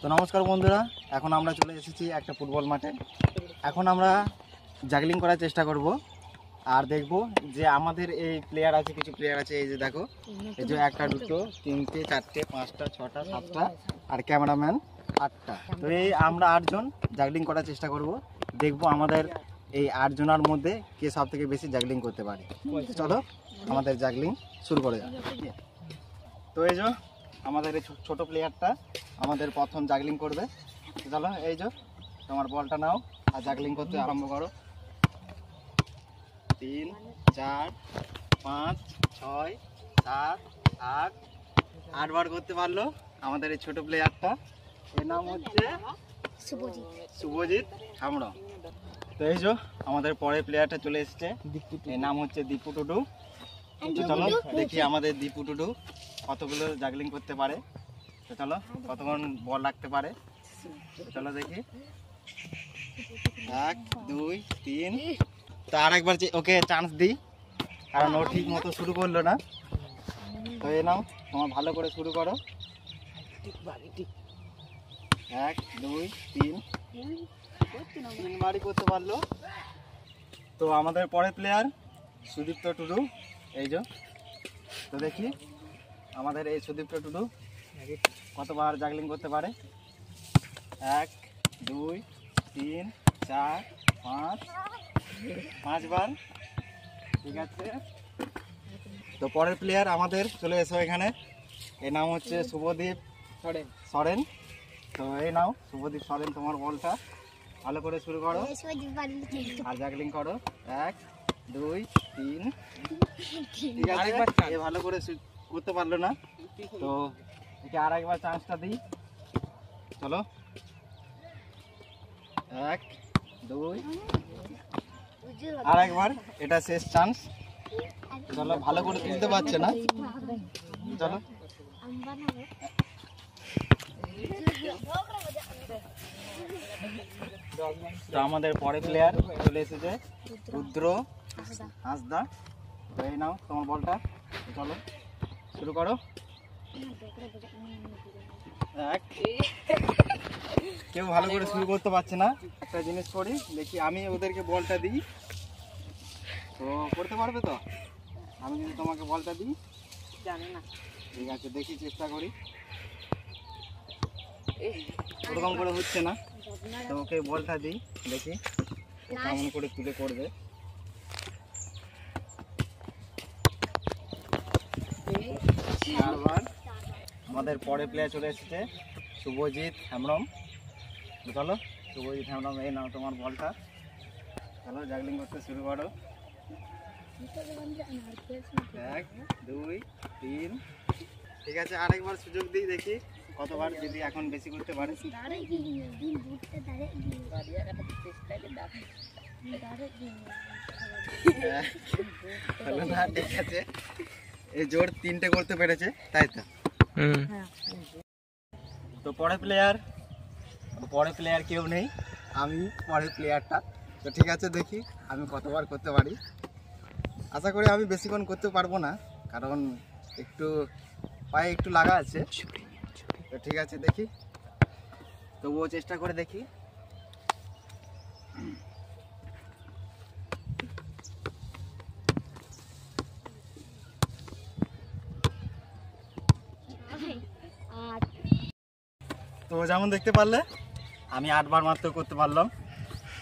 তো নমস্কার বন্ধুরা, এখন আমরা চলে এসেছি একটা ফুটবল মাঠে। এখন আমরা জাগলিং করার চেষ্টা করব আর দেখব যে আমাদের এই প্লেয়ার আছে, কিছু প্লেয়ার আছে, এই যে দেখো, এই যে একটা, দুটো, তিনটে, চারটে, পাঁচটা, ছটা, সাতটা আর ক্যামেরাম্যান 8টা। তো এই আমরা 8 জন জাগলিং করার চেষ্টা করব, দেখব আমাদের এই 8 জনের মধ্যে কে সব থেকে বেশি জাগলিং করতে পারে। চলো আমাদের জাগলিং শুরু করে যাক। তো এই যে আমাদের এই ছোট প্লেয়ারটা আমাদের প্রথম জাগলিং করবে। চলো, এই যে তোমার বলটা নাও আর জাগলিং করতে আরম্ভ করো। 3, 4, 5, 6, 7, 8 8বার করতে পারলো আমাদের এই ছোট প্লেয়ারটা। এর নাম হচ্ছে শুভজিৎ হামড়া। তো এই যে আমাদের পরের প্লেয়ারটা চলে এসেছে, এর নাম হচ্ছে দীপু টুডু। চলো দেখি আমাদের দীপু টুডু কতগুলো জাগলিং করতে পারে। তো চলো কতক্ষণ বল রাখতে পারে, চলো দেখি। 1, 2, 3। তো আরেকবার ওকে চান্স দিই, কারণ ও ঠিক মতো শুরু করলো না। তো এ নাও, তোমার ভালো করে শুরু করো। 1, 2, 3 3বারই করতে পারলো। তো আমাদের পরের প্লেয়ার সুদীপ্ত টুডু, এই যে। তো দেখি আমাদের এই সুদীপ্ত টুডু কতবার জাগলিং করতে পারে। 1, 2, 3, 4, 5বার। ঠিক আছে। তো পরের প্লেয়ার আমাদের চলে এসো এখানে, এর নাম হচ্ছে শুভদীপ সরেন। তো এই নাও শুভদীপ সরেন, তোমার বলটা ভালো করে শুরু করো আর জাগলিং করো। 1, 2, 3। ঠিক আছে, এ ভালো করে করতে পারলো না, তো একে আর একবার চান্সটা দিই। চলো 1, 2 আর একবার, এটা শেষ চান্স। চলো, ভালো করে তুলতে পারছে না, চলো। তো আমাদের পরে প্লেয়ার চলে এসেছে রুদ্র হাঁসদা। তো এই নাও তোমার বলটা, চলো শুরু করো। 1। কেউ ভালো করে শুরু করতে পারছে না। একটা জিনিস করি, দেখি আমি ওদেরকে বলটা দিই, তো করতে পারবে তো? আমি যদি তোমাকে বলটা দিই, জানি না। ঠিক আছে, দেখি চেষ্টা করি। ওরকম করে হচ্ছে না, তো ওকে বলটা দিই, দেখি কেমন করে তুলে করবে। আবার আমাদের পরে প্লেয়ার চলে এসেছে শুভজিৎ হেমব্রম। চলো শুভজিৎ হেমব্রম, এই নাও তোমার বলটা, চলো জাগলিং করতে শুরু করো। 1, 2, 3। ঠিক আছে, আরেকবার সুযোগ দিই, দেখি কতবার, যদি এখন বেশি করতে পারে। না, ঠিক আছে, এই জোর 3টে করতে পেরেছে, তাই তো? তো পরের প্লেয়ার কেউ নেই, আমি পরের প্লেয়ারটা। তো ঠিক আছে, দেখি আমি কতবার করতে পারি। আশা করি আমি বেশিক্ষণ করতে পারবো না, কারণ একটু পায়ে একটু লাগা আছে। তো ঠিক আছে, দেখি, তবুও চেষ্টা করে দেখি। তো যেমন দেখতে পারলে আমি 8বার মাত্র করতে পারলাম,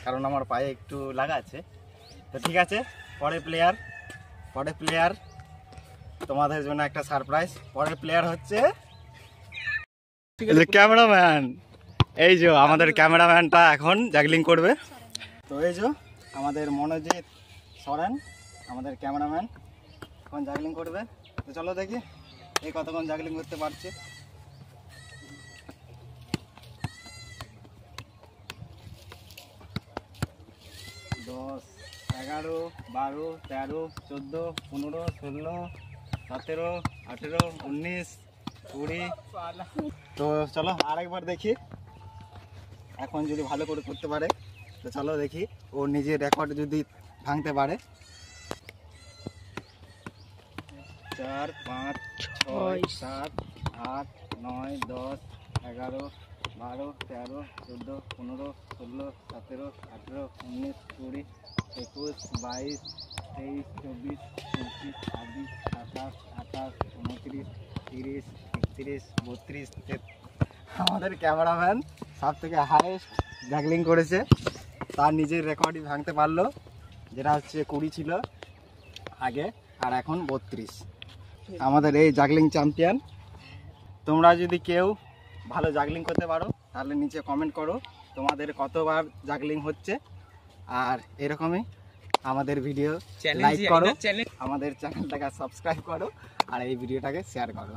কারণ আমার পায়ে একটু লাগা আছে। তো ঠিক আছে, পরের প্লেয়ার তোমাদের জন্য একটা সারপ্রাইজ। পরের প্লেয়ার হচ্ছে ক্যামেরাম্যান। এই যে আমাদের ক্যামেরাম্যানটা এখন জাগলিং করবে। তো এই যে আমাদের মনোজিৎ সরেন, আমাদের ক্যামেরাম্যান, এখন জাগলিং করবে। তো চলো দেখি এই কতক্ষণ জাগলিং করতে পারছে। 10, 11, 12, 13, 14, 15, 16, 17, 18, 19, 20। তো চলো আরেকবার দেখি, এখন যদি ভালো করে করতে পারে। তো চলো দেখি ও নিজের রেকর্ড যদি ভাঙতে পারে। 4, 5, 6, 7, 8, 9, 10, 11, 12, 13, 14, 15, 16, 17, 18, 19, 20, 21, 22, 23, 24, 25, 26, 27, 28, 29, 30, 31, 32, 33। আমাদের ক্যামেরাম্যান সব থেকে হাইয়েস্ট জাগলিং করেছে, তার নিজের রেকর্ডই ভাঙতে পারলো, যেটা হচ্ছে 20 ছিল আগে আর এখন 32। আমাদের এই জাগলিং চ্যাম্পিয়ন। তোমরা যদি কেউ ভালো জাগলিং করতে পারো তাহলে নিচে কমেন্ট করো তোমাদের কতবার জাগলিং হচ্ছে, আর এরকমই আমাদের ভিডিও লাইক করো, আমাদের চ্যানেলটাকে সাবস্ক্রাইব করো আর এই ভিডিওটাকে শেয়ার করো।